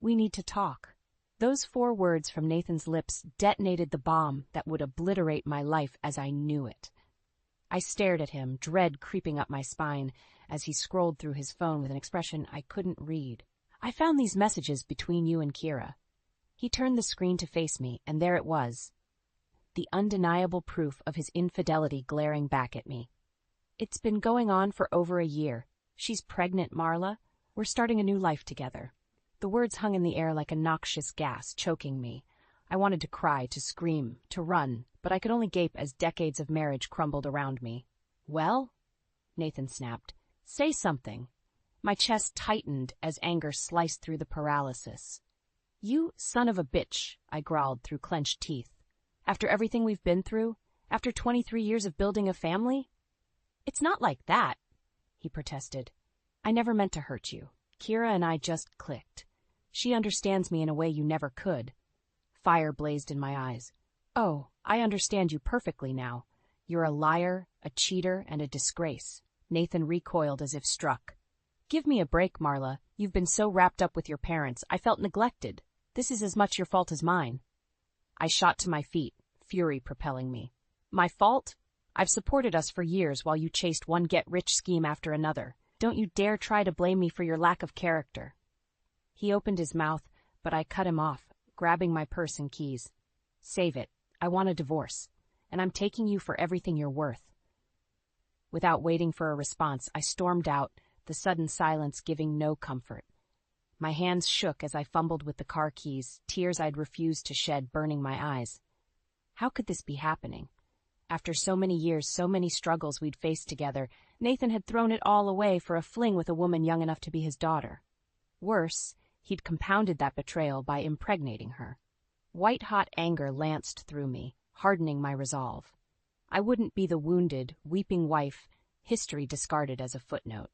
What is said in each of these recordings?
We need to talk. Those 4 words from Nathan's lips detonated the bomb that would obliterate my life as I knew it. I stared at him, dread creeping up my spine, as he scrolled through his phone with an expression I couldn't read. I found these messages between you and Kira. He turned the screen to face me, and there it was. The undeniable proof of his infidelity glaring back at me. It's been going on for over a year. She's pregnant, Marla. We're starting a new life together. The words hung in the air like a noxious gas, choking me. I wanted to cry, to scream, to run, but I could only gape as decades of marriage crumbled around me. Well? Nathan snapped. Say something. My chest tightened as anger sliced through the paralysis. You son of a bitch, I growled through clenched teeth. After everything we've been through? After 23 years of building a family? It's not like that, he protested. I never meant to hurt you. Kira and I just clicked. She understands me in a way you never could. Fire blazed in my eyes. Oh, I understand you perfectly now. You're a liar, a cheater, and a disgrace. Nathan recoiled as if struck. Give me a break, Marla. You've been so wrapped up with your parents, I felt neglected. This is as much your fault as mine. I shot to my feet, fury propelling me. My fault? I've supported us for years while you chased one get-rich scheme after another. Don't you dare try to blame me for your lack of character. He opened his mouth, but I cut him off, grabbing my purse and keys. Save it. I want a divorce, and I'm taking you for everything you're worth. Without waiting for a response, I stormed out, the sudden silence giving no comfort. My hands shook as I fumbled with the car keys, tears I'd refused to shed burning my eyes. How could this be happening? After so many years, so many struggles we'd faced together, Nathan had thrown it all away for a fling with a woman young enough to be his daughter. Worse, he'd compounded that betrayal by impregnating her. White-hot anger lanced through me, hardening my resolve. I wouldn't be the wounded, weeping wife history discarded as a footnote.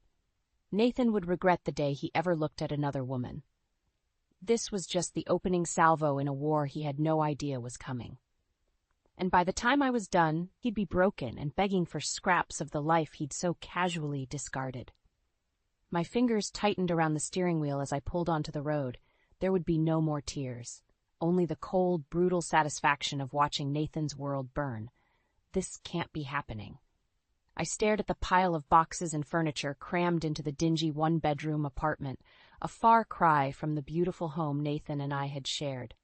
Nathan would regret the day he ever looked at another woman. This was just the opening salvo in a war he had no idea was coming. And by the time I was done, he'd be broken and begging for scraps of the life he'd so casually discarded. My fingers tightened around the steering wheel as I pulled onto the road. There would be no more tears, only the cold, brutal satisfaction of watching Nathan's world burn. This can't be happening. I stared at the pile of boxes and furniture crammed into the dingy one-bedroom apartment, a far cry from the beautiful home Nathan and I had shared.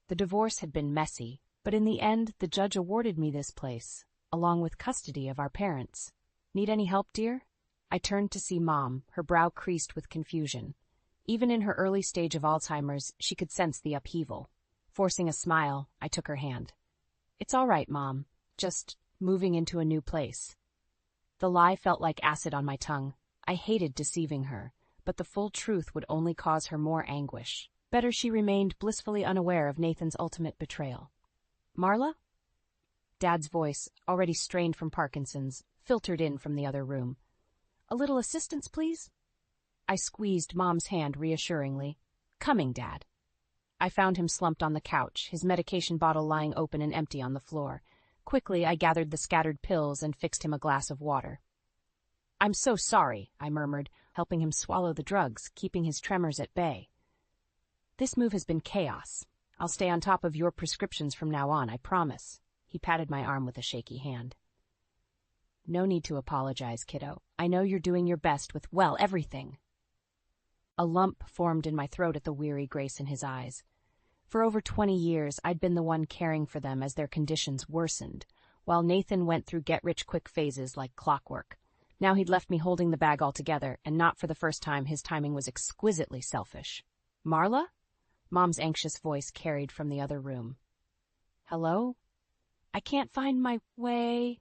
The divorce had been messy, but in the end the judge awarded me this place, along with custody of our parents. Need any help, dear? I turned to see Mom, her brow creased with confusion. Even in her early stage of Alzheimer's, she could sense the upheaval. Forcing a smile, I took her hand. It's all right, Mom. Just moving into a new place. The lie felt like acid on my tongue. I hated deceiving her, but the full truth would only cause her more anguish. Better she remained blissfully unaware of Nathan's ultimate betrayal. Marla? Dad's voice, already strained from Parkinson's, filtered in from the other room. A little assistance, please? I squeezed Mom's hand reassuringly. Coming, Dad. I found him slumped on the couch, his medication bottle lying open and empty on the floor. Quickly, I gathered the scattered pills and fixed him a glass of water. I'm so sorry, I murmured, helping him swallow the drugs, keeping his tremors at bay. This move has been chaos. I'll stay on top of your prescriptions from now on, I promise. He patted my arm with a shaky hand. No need to apologize, kiddo. I know you're doing your best with, well, everything. A lump formed in my throat at the weary grace in his eyes. For over 20 years, I'd been the one caring for them as their conditions worsened, while Nathan went through get-rich-quick phases like clockwork. Now he'd left me holding the bag altogether, and not for the first time his timing was exquisitely selfish. Marla? Mom's anxious voice carried from the other room. Hello? I can't find my way.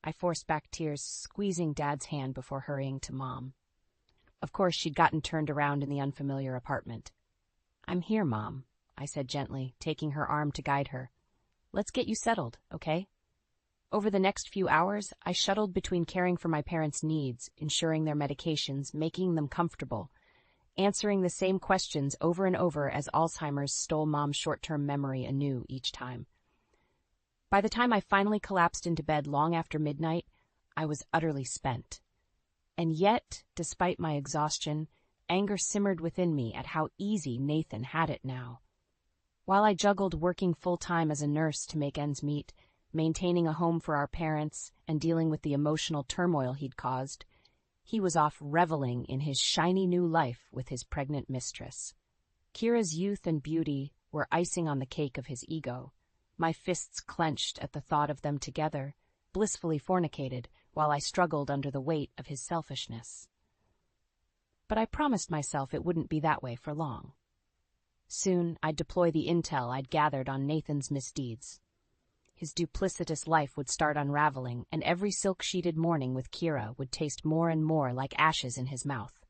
I forced back tears, squeezing Dad's hand before hurrying to Mom. Of course, she'd gotten turned around in the unfamiliar apartment. I'm here, Mom, I said gently, taking her arm to guide her. Let's get you settled, okay? Over the next few hours, I shuttled between caring for my parents' needs, ensuring their medications, making them comfortable, answering the same questions over and over as Alzheimer's stole Mom's short-term memory anew each time. By the time I finally collapsed into bed long after midnight, I was utterly spent. And yet, despite my exhaustion, Anger simmered within me at how easy Nathan had it now. While I juggled working full-time as a nurse to make ends meet, maintaining a home for our parents, and dealing with the emotional turmoil he'd caused, he was off reveling in his shiny new life with his pregnant mistress. Kira's youth and beauty were icing on the cake of his ego. My fists clenched at the thought of them together, blissfully fornicated, while I struggled under the weight of his selfishness. But I promised myself it wouldn't be that way for long. Soon I'd deploy the intel I'd gathered on Nathan's misdeeds. His duplicitous life would start unraveling, and every silk-sheeted morning with Kira would taste more and more like ashes in his mouth.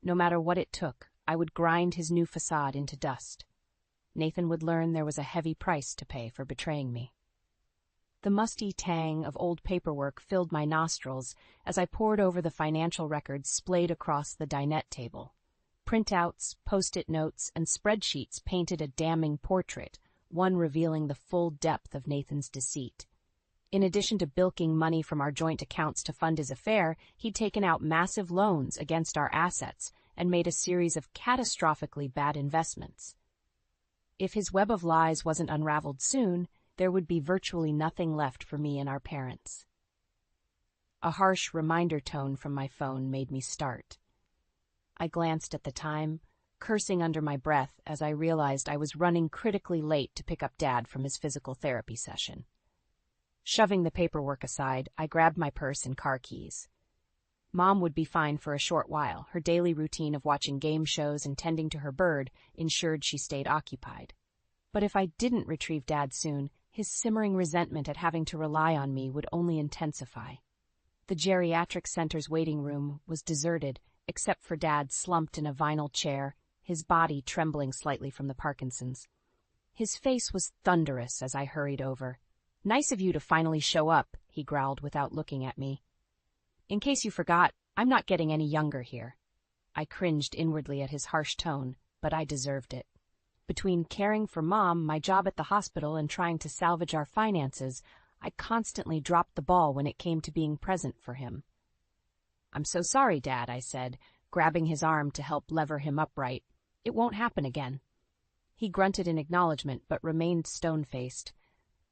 No matter what it took, I would grind his new facade into dust. Nathan would learn there was a heavy price to pay for betraying me. The musty tang of old paperwork filled my nostrils as I pored over the financial records splayed across the dinette table. Printouts, post-it notes, and spreadsheets painted a damning portrait, one revealing the full depth of Nathan's deceit. In addition to bilking money from our joint accounts to fund his affair, he'd taken out massive loans against our assets and made a series of catastrophically bad investments. If his web of lies wasn't unraveled soon, there would be virtually nothing left for me and our parents. A harsh reminder tone from my phone made me start. I glanced at the time, cursing under my breath as I realized I was running critically late to pick up Dad from his physical therapy session. Shoving the paperwork aside, I grabbed my purse and car keys. Mom would be fine for a short while. Her daily routine of watching game shows and tending to her bird ensured she stayed occupied. But if I didn't retrieve Dad soon, his simmering resentment at having to rely on me would only intensify. The geriatric center's waiting room was deserted, except for Dad slumped in a vinyl chair, his body trembling slightly from the Parkinson's. His face was thunderous as I hurried over. "Nice of you to finally show up," he growled without looking at me. "In case you forgot, I'm not getting any younger here." I cringed inwardly at his harsh tone, but I deserved it. Between caring for Mom, my job at the hospital, and trying to salvage our finances, I constantly dropped the ball when it came to being present for him. "I'm so sorry, Dad," I said, grabbing his arm to help lever him upright. "It won't happen again." He grunted in acknowledgement, but remained stone-faced,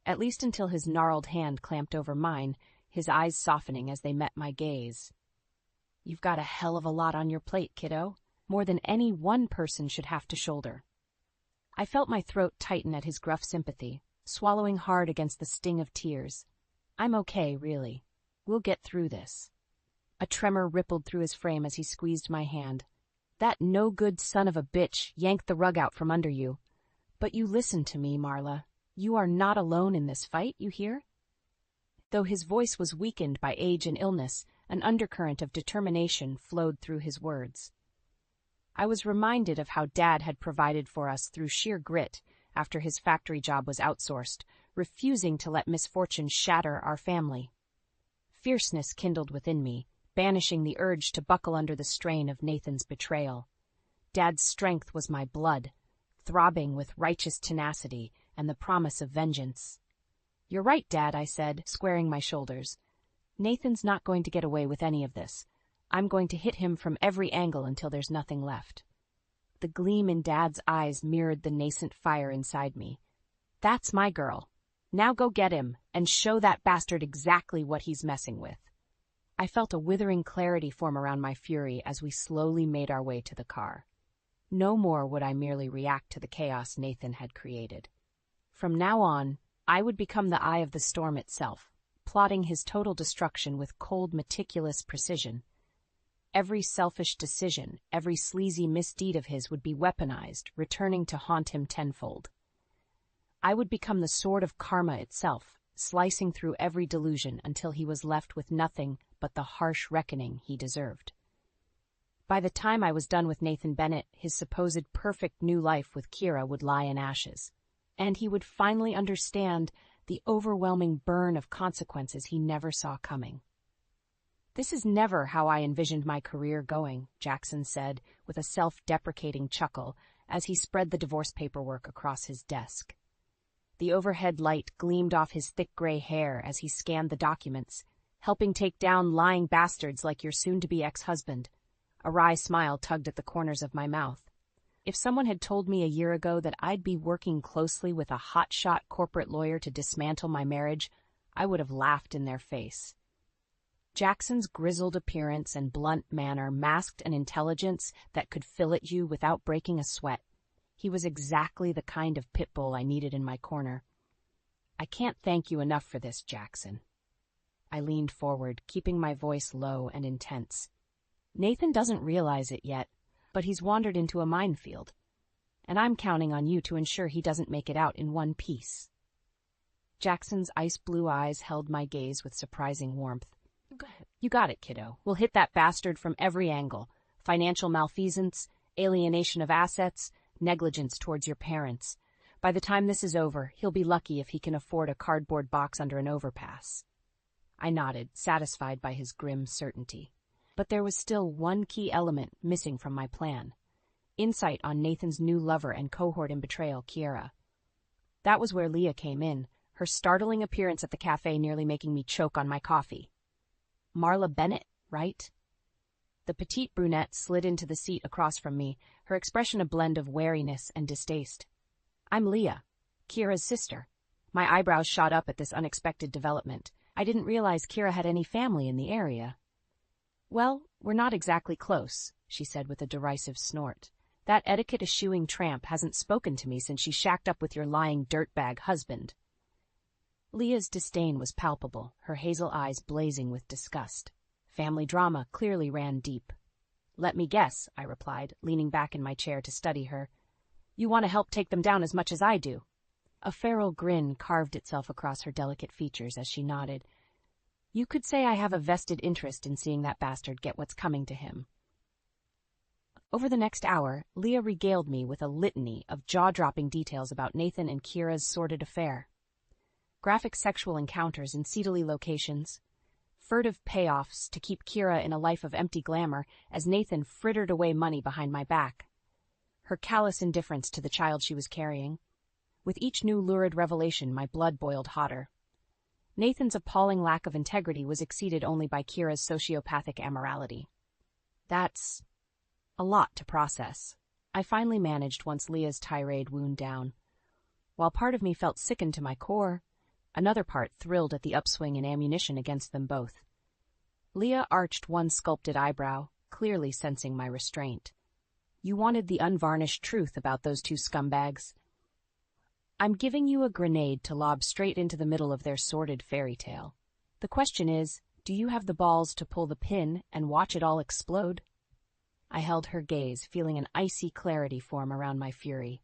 at least until his gnarled hand clamped over mine, his eyes softening as they met my gaze. "You've got a hell of a lot on your plate, kiddo, more than any one person should have to shoulder." I felt my throat tighten at his gruff sympathy, swallowing hard against the sting of tears. "I'm okay, really. We'll get through this." A tremor rippled through his frame as he squeezed my hand. "That no-good son of a bitch yanked the rug out from under you. But you listen to me, Marla. You are not alone in this fight, you hear?" Though his voice was weakened by age and illness, an undercurrent of determination flowed through his words. I was reminded of how Dad had provided for us through sheer grit after his factory job was outsourced, refusing to let misfortune shatter our family. Fierceness kindled within me, banishing the urge to buckle under the strain of Nathan's betrayal. Dad's strength was my blood, throbbing with righteous tenacity and the promise of vengeance. "You're right, Dad," I said, squaring my shoulders. "Nathan's not going to get away with any of this. I'm going to hit him from every angle until there's nothing left." The gleam in Dad's eyes mirrored the nascent fire inside me. "That's my girl. Now go get him and show that bastard exactly what he's messing with." I felt a withering clarity form around my fury as we slowly made our way to the car. No more would I merely react to the chaos Nathan had created. From now on, I would become the eye of the storm itself, plotting his total destruction with cold, meticulous precision. Every selfish decision, every sleazy misdeed of his would be weaponized, returning to haunt him tenfold. I would become the sword of karma itself, slicing through every delusion until he was left with nothing but the harsh reckoning he deserved. By the time I was done with Nathan Bennett, his supposed perfect new life with Kira would lie in ashes, and he would finally understand the overwhelming burn of consequences he never saw coming. "This is never how I envisioned my career going," Jackson said with a self-deprecating chuckle as he spread the divorce paperwork across his desk. The overhead light gleamed off his thick gray hair as he scanned the documents, helping take down lying bastards like your soon-to-be ex-husband. A wry smile tugged at the corners of my mouth. If someone had told me a year ago that I'd be working closely with a hotshot corporate lawyer to dismantle my marriage, I would have laughed in their face. Jackson's grizzled appearance and blunt manner masked an intelligence that could fillet you without breaking a sweat. He was exactly the kind of pit bull I needed in my corner. I can't thank you enough for this, Jackson. I leaned forward, keeping my voice low and intense. Nathan doesn't realize it yet, but he's wandered into a minefield, and I'm counting on you to ensure he doesn't make it out in one piece. Jackson's ice-blue eyes held my gaze with surprising warmth. You got it, kiddo. We'll hit that bastard from every angle. Financial malfeasance, alienation of assets, negligence towards your parents. By the time this is over, he'll be lucky if he can afford a cardboard box under an overpass. I nodded, satisfied by his grim certainty. But there was still one key element missing from my plan. Insight on Nathan's new lover and cohort in betrayal, Kiera. That was where Leah came in, her startling appearance at the cafe nearly making me choke on my coffee. Marla Bennett, right? The petite brunette slid into the seat across from me, her expression a blend of wariness and distaste. I'm Leah, Kiera's sister. My eyebrows shot up at this unexpected development. I didn't realize Kiera had any family in the area. Well, we're not exactly close, she said with a derisive snort. That etiquette-eschewing tramp hasn't spoken to me since she shacked up with your lying dirtbag husband. Leah's disdain was palpable, her hazel eyes blazing with disgust. Family drama clearly ran deep. Let me guess, I replied, leaning back in my chair to study her. You want to help take them down as much as I do. A feral grin carved itself across her delicate features as she nodded. You could say I have a vested interest in seeing that bastard get what's coming to him. Over the next hour, Leah regaled me with a litany of jaw-dropping details about Nathan and Kiera's sordid affair. Graphic sexual encounters in seedily locations, furtive payoffs to keep Kiera in a life of empty glamour as Nathan frittered away money behind my back, her callous indifference to the child she was carrying. With each new lurid revelation, my blood boiled hotter. Nathan's appalling lack of integrity was exceeded only by Kiera's sociopathic amorality. That's a lot to process. I finally managed once Leah's tirade wound down. While part of me felt sickened to my core, another part thrilled at the upswing in ammunition against them both. Leah arched one sculpted eyebrow, clearly sensing my restraint. You wanted the unvarnished truth about those two scumbags. I'm giving you a grenade to lob straight into the middle of their sordid fairy tale. The question is, do you have the balls to pull the pin and watch it all explode? I held her gaze, feeling an icy clarity form around my fury.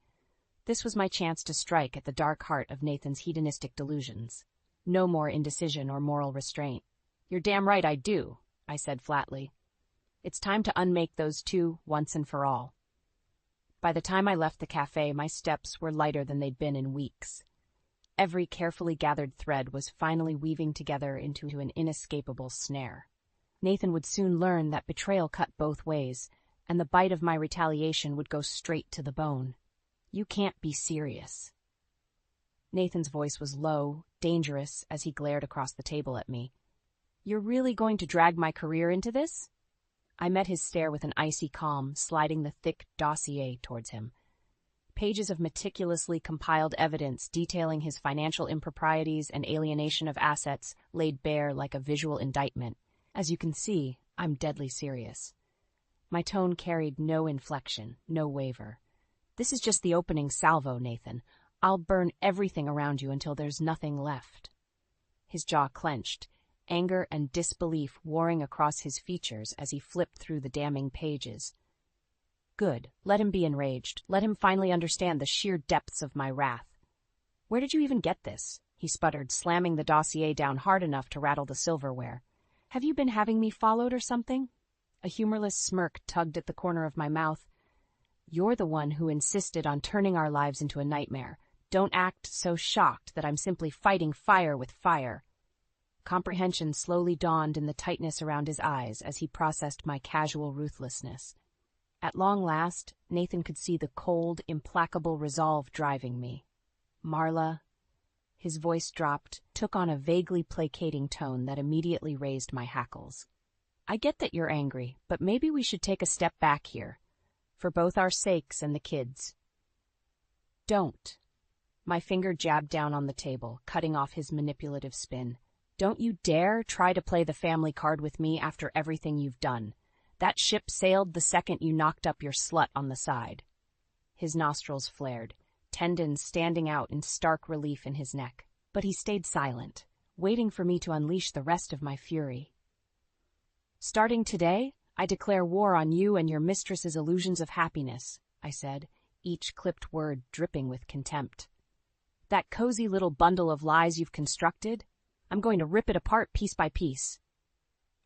This was my chance to strike at the dark heart of Nathan's hedonistic delusions. No more indecision or moral restraint. You're damn right I do, I said flatly. It's time to unmake those two once and for all. By the time I left the cafe, my steps were lighter than they'd been in weeks. Every carefully gathered thread was finally weaving together into an inescapable snare. Nathan would soon learn that betrayal cut both ways, and the bite of my retaliation would go straight to the bone. You can't be serious. Nathan's voice was low, dangerous, as he glared across the table at me. You're really going to drag my career into this? I met his stare with an icy calm, sliding the thick dossier towards him. Pages of meticulously compiled evidence detailing his financial improprieties and alienation of assets laid bare like a visual indictment. As you can see, I'm deadly serious. My tone carried no inflection, no waver. This is just the opening salvo, Nathan. I'll burn everything around you until there's nothing left. His jaw clenched, anger and disbelief warring across his features as he flipped through the damning pages. Good. Let him be enraged. Let him finally understand the sheer depths of my wrath. Where did you even get this? He sputtered, slamming the dossier down hard enough to rattle the silverware. Have you been having me followed or something? A humorless smirk tugged at the corner of my mouth. You're the one who insisted on turning our lives into a nightmare. Don't act so shocked that I'm simply fighting fire with fire. Comprehension slowly dawned in the tightness around his eyes as he processed my casual ruthlessness. At long last, Nathan could see the cold, implacable resolve driving me. Marla. His voice dropped, took on a vaguely placating tone that immediately raised my hackles. I get that you're angry, but maybe we should take a step back here. For both our sakes and the kids. Don't. My finger jabbed down on the table, cutting off his manipulative spin. Don't you dare try to play the family card with me after everything you've done. That ship sailed the second you knocked up your slut on the side. His nostrils flared, tendons standing out in stark relief in his neck. But he stayed silent, waiting for me to unleash the rest of my fury. Starting today, I declare war on you and your mistress's illusions of happiness, I said, each clipped word dripping with contempt. That cozy little bundle of lies you've constructed, I'm going to rip it apart piece by piece.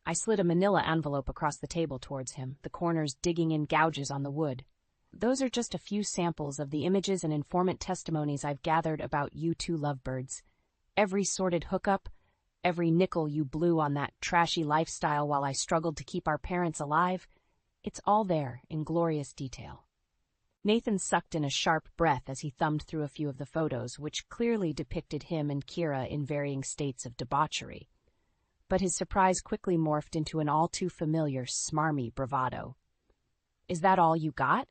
I slid a manila envelope across the table towards him, the corners digging in gouges on the wood. Those are just a few samples of the images and informant testimonies I've gathered about you two lovebirds. Every sordid hookup, every nickel you blew on that trashy lifestyle while I struggled to keep our parents alive, it's all there in glorious detail. Nathan sucked in a sharp breath as he thumbed through a few of the photos, which clearly depicted him and Kira in varying states of debauchery. But his surprise quickly morphed into an all-too-familiar, smarmy bravado. Is that all you got?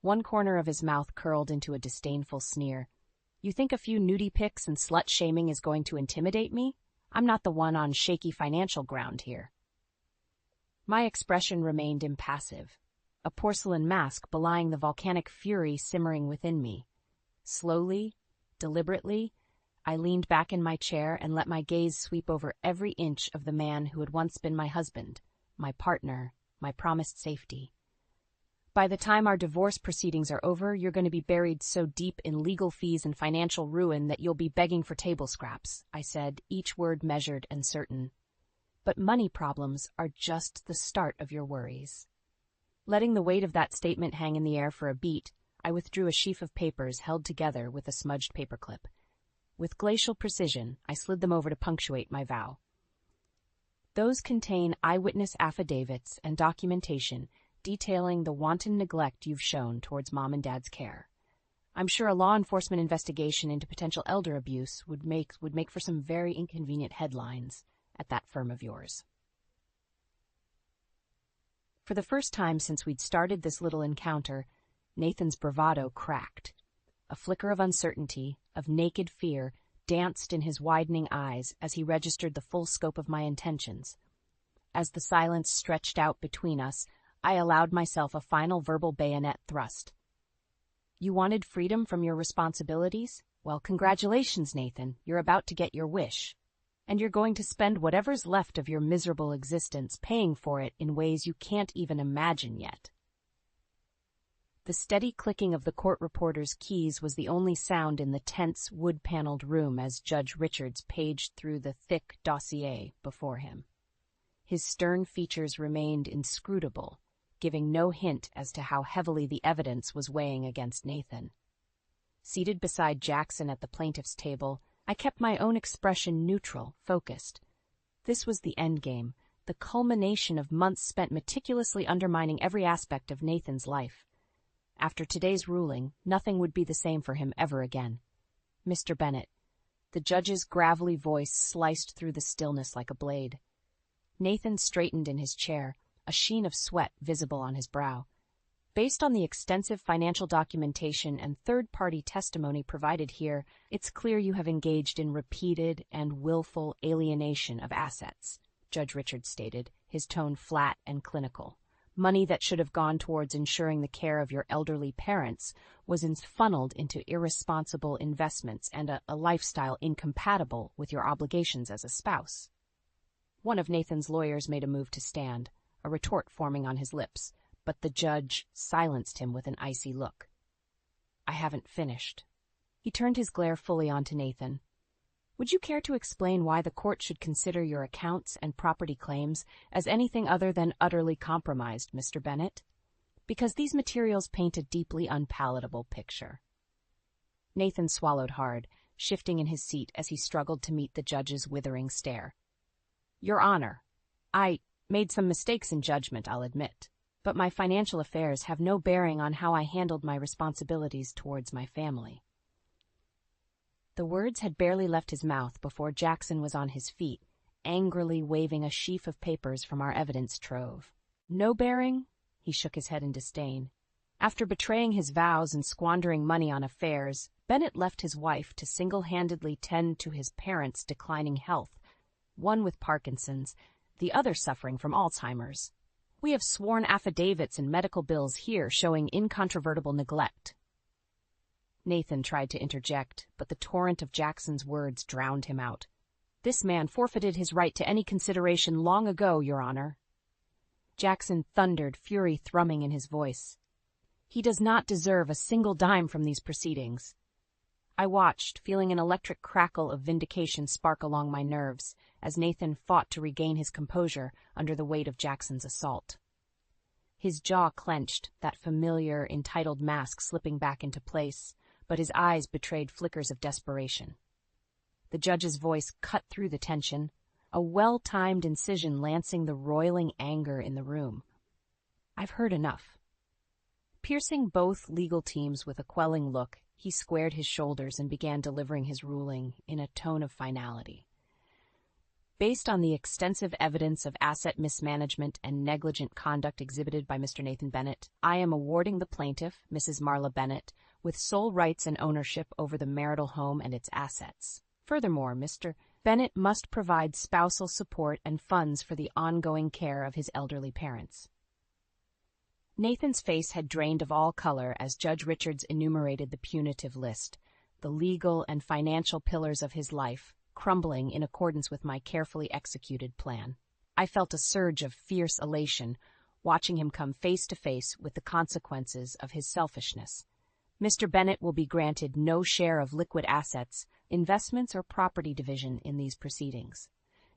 One corner of his mouth curled into a disdainful sneer. You think a few nudie pics and slut-shaming is going to intimidate me? I'm not the one on shaky financial ground here. My expression remained impassive, a porcelain mask belying the volcanic fury simmering within me. Slowly, deliberately, I leaned back in my chair and let my gaze sweep over every inch of the man who had once been my husband, my partner, my promised safety. By the time our divorce proceedings are over, you're going to be buried so deep in legal fees and financial ruin that you'll be begging for table scraps, I said, each word measured and certain. But money problems are just the start of your worries. Letting the weight of that statement hang in the air for a beat, I withdrew a sheaf of papers held together with a smudged paperclip. With glacial precision, I slid them over to punctuate my vow. Those contain eyewitness affidavits and documentation detailing the wanton neglect you've shown towards Mom and Dad's care. I'm sure a law enforcement investigation into potential elder abuse would make for some very inconvenient headlines at that firm of yours. For the first time since we'd started this little encounter, Nathan's bravado cracked. A flicker of uncertainty, of naked fear, danced in his widening eyes as he registered the full scope of my intentions. As the silence stretched out between us, I allowed myself a final verbal bayonet thrust. You wanted freedom from your responsibilities? Well, congratulations, Nathan. You're about to get your wish. And you're going to spend whatever's left of your miserable existence paying for it in ways you can't even imagine yet. The steady clicking of the court reporter's keys was the only sound in the tense, wood-paneled room as Judge Richards paged through the thick dossier before him. His stern features remained inscrutable, giving no hint as to how heavily the evidence was weighing against Nathan. Seated beside Jackson at the plaintiff's table, I kept my own expression neutral, focused. This was the endgame, the culmination of months spent meticulously undermining every aspect of Nathan's life. After today's ruling, nothing would be the same for him ever again. Mr. Bennett. The judge's gravelly voice sliced through the stillness like a blade. Nathan straightened in his chair, a sheen of sweat visible on his brow. Based on the extensive financial documentation and third-party testimony provided here, it's clear you have engaged in repeated and willful alienation of assets, Judge Richards stated, his tone flat and clinical. Money that should have gone towards ensuring the care of your elderly parents was funneled into irresponsible investments and a lifestyle incompatible with your obligations as a spouse. One of Nathan's lawyers made a move to stand, a retort forming on his lips, but the judge silenced him with an icy look. I haven't finished. He turned his glare fully onto Nathan. Would you care to explain why the court should consider your accounts and property claims as anything other than utterly compromised, Mr. Bennett? Because these materials paint a deeply unpalatable picture. Nathan swallowed hard, shifting in his seat as he struggled to meet the judge's withering stare. Your Honor, I made some mistakes in judgment, I'll admit, but my financial affairs have no bearing on how I handled my responsibilities towards my family. The words had barely left his mouth before Jackson was on his feet, angrily waving a sheaf of papers from our evidence trove. No bearing? He shook his head in disdain. After betraying his vows and squandering money on affairs, Bennett left his wife to single-handedly tend to his parents' declining health, one with Parkinson's, the other suffering from Alzheimer's. We have sworn affidavits and medical bills here showing incontrovertible neglect. Nathan tried to interject, but the torrent of Jackson's words drowned him out. This man forfeited his right to any consideration long ago, Your Honor. Jackson thundered, fury thrumming in his voice. He does not deserve a single dime from these proceedings. I watched, feeling an electric crackle of vindication spark along my nerves, as Nathan fought to regain his composure under the weight of Jackson's assault. His jaw clenched, that familiar, entitled mask slipping back into place, but his eyes betrayed flickers of desperation. The judge's voice cut through the tension, a well-timed incision lancing the roiling anger in the room. I've heard enough. Piercing both legal teams with a quelling look, he squared his shoulders and began delivering his ruling in a tone of finality. Based on the extensive evidence of asset mismanagement and negligent conduct exhibited by Mr. Nathan Bennett, I am awarding the plaintiff, Mrs. Marla Bennett, with sole rights and ownership over the marital home and its assets. Furthermore, Mr. Bennett must provide spousal support and funds for the ongoing care of his elderly parents. Nathan's face had drained of all color as Judge Richards enumerated the punitive list, the legal and financial pillars of his life, crumbling in accordance with my carefully executed plan. I felt a surge of fierce elation, watching him come face to face with the consequences of his selfishness. Mr. Bennett will be granted no share of liquid assets, investments, or property division in these proceedings.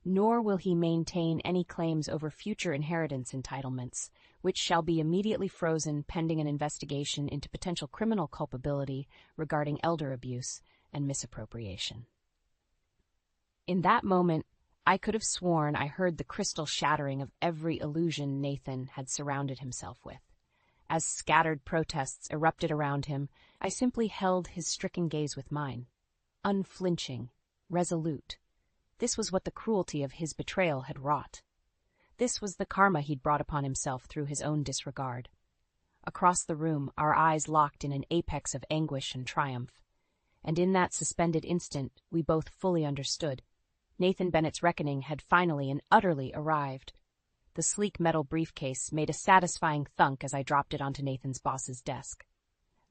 Nor will he maintain any claims over future inheritance entitlements, which shall be immediately frozen pending an investigation into potential criminal culpability regarding elder abuse and misappropriation. In that moment, I could have sworn I heard the crystal shattering of every illusion Nathan had surrounded himself with. As scattered protests erupted around him, I simply held his stricken gaze with mine. Unflinching, resolute. This was what the cruelty of his betrayal had wrought. This was the karma he'd brought upon himself through his own disregard. Across the room, our eyes locked in an apex of anguish and triumph. And in that suspended instant, we both fully understood. Nathan Bennett's reckoning had finally and utterly arrived. The sleek metal briefcase made a satisfying thunk as I dropped it onto Nathan's boss's desk.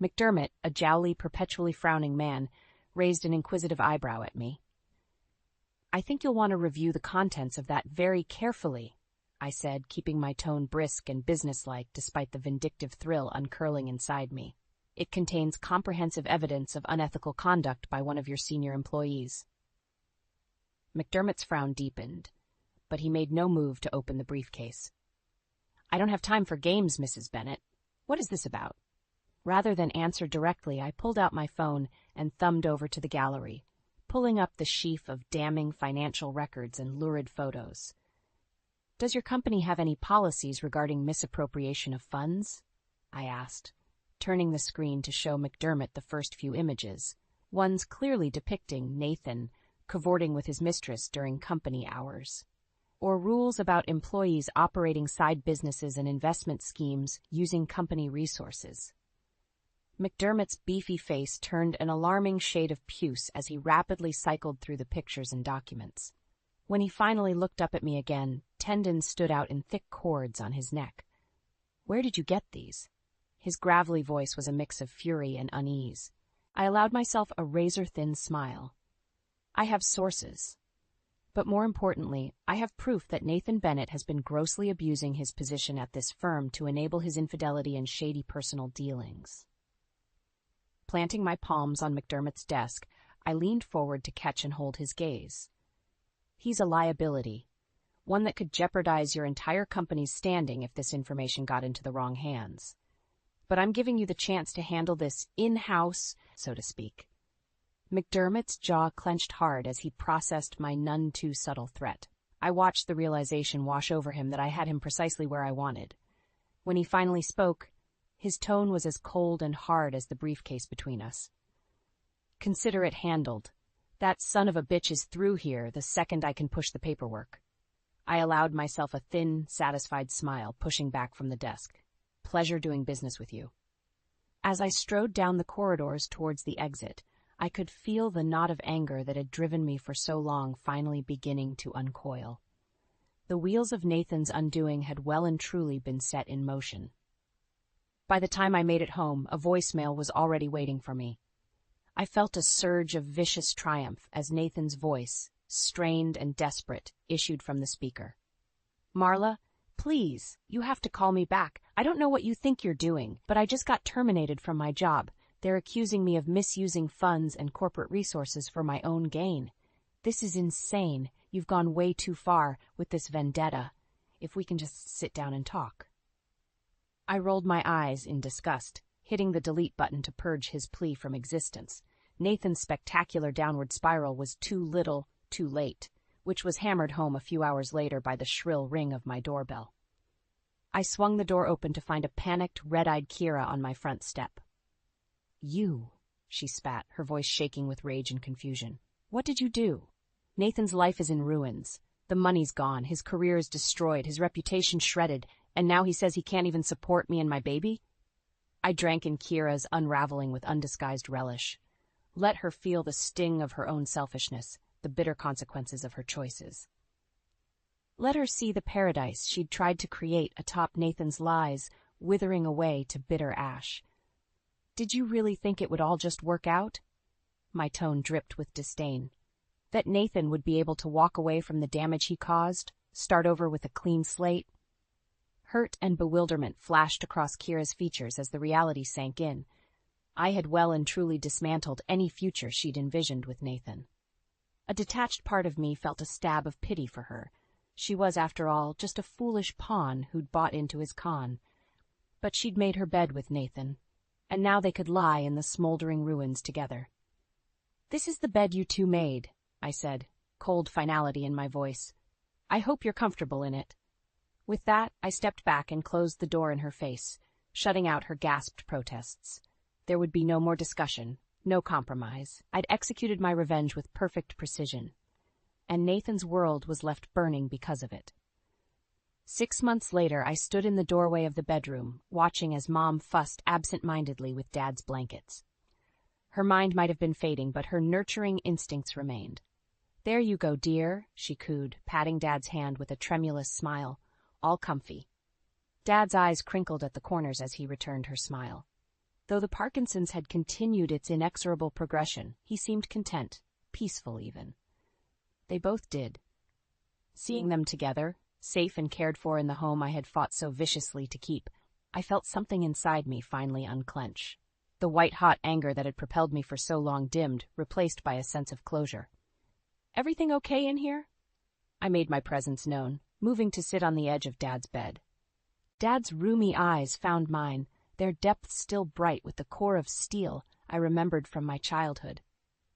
McDermott, a jowly, perpetually frowning man, raised an inquisitive eyebrow at me. I think you'll want to review the contents of that very carefully, I said, keeping my tone brisk and businesslike despite the vindictive thrill uncurling inside me. It contains comprehensive evidence of unethical conduct by one of your senior employees. McDermott's frown deepened, but he made no move to open the briefcase. I don't have time for games, Mrs. Bennett. What is this about? Rather than answer directly, I pulled out my phone and thumbed over to the gallery, pulling up the sheaf of damning financial records and lurid photos. Does your company have any policies regarding misappropriation of funds? I asked, turning the screen to show McDermott the first few images, ones clearly depicting Nathan cavorting with his mistress during company hours, or rules about employees operating side businesses and investment schemes using company resources. McDermott's beefy face turned an alarming shade of puce as he rapidly cycled through the pictures and documents. When he finally looked up at me again, tendons stood out in thick cords on his neck. Where did you get these? His gravelly voice was a mix of fury and unease. I allowed myself a razor-thin smile. I have sources. But more importantly, I have proof that Nathan Bennett has been grossly abusing his position at this firm to enable his infidelity and shady personal dealings. Planting my palms on McDermott's desk, I leaned forward to catch and hold his gaze. He's a liability, one that could jeopardize your entire company's standing if this information got into the wrong hands. But I'm giving you the chance to handle this in-house, so to speak. McDermott's jaw clenched hard as he processed my none-too-subtle threat. I watched the realization wash over him that I had him precisely where I wanted. When he finally spoke, his tone was as cold and hard as the briefcase between us. Consider it handled. That son of a bitch is through here the second I can push the paperwork. I allowed myself a thin, satisfied smile, pushing back from the desk. Pleasure doing business with you. As I strode down the corridors towards the exit, I could feel the knot of anger that had driven me for so long finally beginning to uncoil. The wheels of Nathan's undoing had well and truly been set in motion. By the time I made it home, a voicemail was already waiting for me. I felt a surge of vicious triumph as Nathan's voice, strained and desperate, issued from the speaker. Marla, please, you have to call me back. I don't know what you think you're doing, but I just got terminated from my job. They're accusing me of misusing funds and corporate resources for my own gain. This is insane. You've gone way too far with this vendetta. If we can just sit down and talk. I rolled my eyes in disgust, hitting the delete button to purge his plea from existence. Nathan's spectacular downward spiral was too little, too late, which was hammered home a few hours later by the shrill ring of my doorbell. I swung the door open to find a panicked, red-eyed Kira on my front step. You, she spat, her voice shaking with rage and confusion. What did you do? Nathan's life is in ruins. The money's gone, his career is destroyed, his reputation shredded, and now he says he can't even support me and my baby? I drank in Kira's unraveling with undisguised relish. Let her feel the sting of her own selfishness, the bitter consequences of her choices. Let her see the paradise she'd tried to create atop Nathan's lies, withering away to bitter ash. Did you really think it would all just work out? My tone dripped with disdain. That Nathan would be able to walk away from the damage he caused, start over with a clean slate? Hurt and bewilderment flashed across Kira's features as the reality sank in. I had well and truly dismantled any future she'd envisioned with Nathan. A detached part of me felt a stab of pity for her. She was, after all, just a foolish pawn who'd bought into his con. But she'd made her bed with Nathan, and now they could lie in the smoldering ruins together. This is the bed you two made, I said, cold finality in my voice. I hope you're comfortable in it. With that, I stepped back and closed the door in her face, shutting out her gasped protests. There would be no more discussion, no compromise. I'd executed my revenge with perfect precision. And Nathan's world was left burning because of it. 6 months later, I stood in the doorway of the bedroom, watching as Mom fussed absent-mindedly with Dad's blankets. Her mind might have been fading, but her nurturing instincts remained. There you go, dear, she cooed, patting Dad's hand with a tremulous smile. All comfy. Dad's eyes crinkled at the corners as he returned her smile. Though the Parkinson's had continued its inexorable progression, he seemed content, peaceful even. They both did. Seeing them together, safe and cared for in the home I had fought so viciously to keep, I felt something inside me finally unclench. The white-hot anger that had propelled me for so long dimmed, replaced by a sense of closure. Everything okay in here? I made my presence known, moving to sit on the edge of Dad's bed. Dad's roomy eyes found mine, their depths still bright with the core of steel I remembered from my childhood.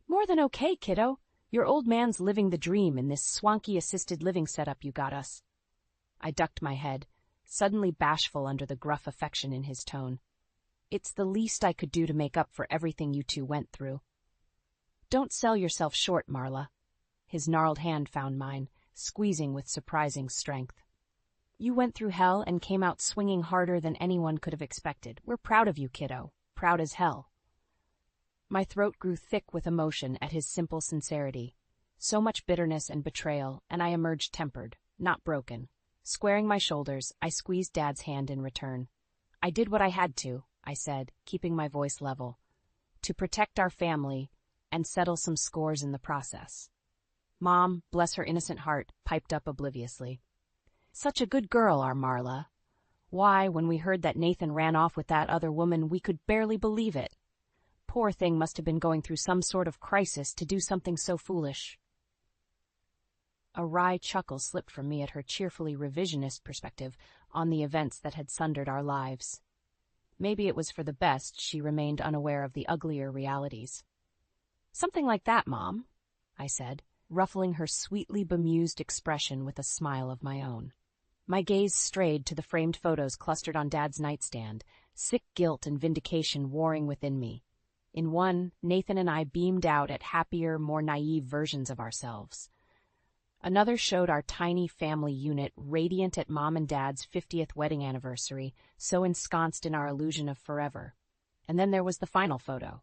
More than okay, kiddo. Your old man's living the dream in this swanky assisted living setup you got us. I ducked my head, suddenly bashful under the gruff affection in his tone. It's the least I could do to make up for everything you two went through. Don't sell yourself short, Marla. His gnarled hand found mine, squeezing with surprising strength. You went through hell and came out swinging harder than anyone could have expected. We're proud of you, kiddo. Proud as hell. My throat grew thick with emotion at his simple sincerity. So much bitterness and betrayal, and I emerged tempered, not broken. Squaring my shoulders, I squeezed Dad's hand in return. I did what I had to, I said, keeping my voice level, to protect our family and settle some scores in the process. Mom, bless her innocent heart, piped up obliviously. Such a good girl, our Marla. Why, when we heard that Nathan ran off with that other woman, we could barely believe it. Poor thing must have been going through some sort of crisis to do something so foolish. A wry chuckle slipped from me at her cheerfully revisionist perspective on the events that had sundered our lives. Maybe it was for the best she remained unaware of the uglier realities. Something like that, Mom, I said, ruffling her sweetly bemused expression with a smile of my own. My gaze strayed to the framed photos clustered on Dad's nightstand, sick guilt and vindication warring within me. In one, Nathan and I beamed out at happier, more naive versions of ourselves. Another showed our tiny family unit radiant at Mom and Dad's 50th wedding anniversary, so ensconced in our illusion of forever. And then there was the final photo.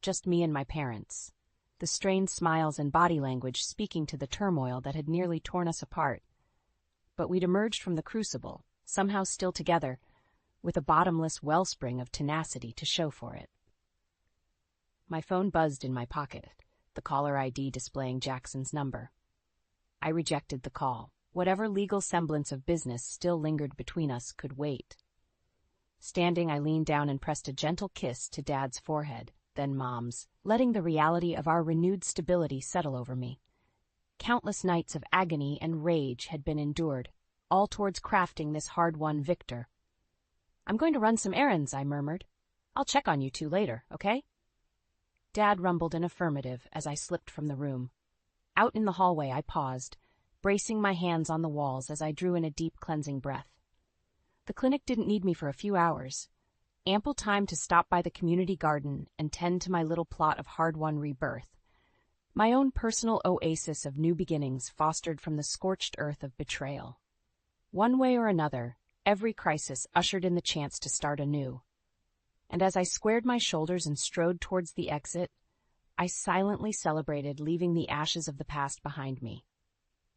Just me and my parents. The strained smiles and body language speaking to the turmoil that had nearly torn us apart. But we'd emerged from the crucible, somehow still together, with a bottomless wellspring of tenacity to show for it. My phone buzzed in my pocket, the caller ID displaying Jackson's number. I rejected the call. Whatever legal semblance of business still lingered between us could wait. Standing, I leaned down and pressed a gentle kiss to Dad's forehead, then Mom's, letting the reality of our renewed stability settle over me. Countless nights of agony and rage had been endured, all towards crafting this hard-won victor. "I'm going to run some errands," I murmured. "I'll check on you two later, okay?" Dad rumbled an affirmative as I slipped from the room. Out in the hallway, I paused, bracing my hands on the walls as I drew in a deep cleansing breath. The clinic didn't need me for a few hours. Ample time to stop by the community garden and tend to my little plot of hard-won rebirth. My own personal oasis of new beginnings fostered from the scorched earth of betrayal. One way or another, every crisis ushered in the chance to start anew. And as I squared my shoulders and strode towards the exit, I silently celebrated leaving the ashes of the past behind me.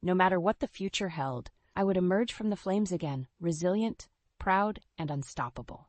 No matter what the future held, I would emerge from the flames again, resilient, proud, and unstoppable.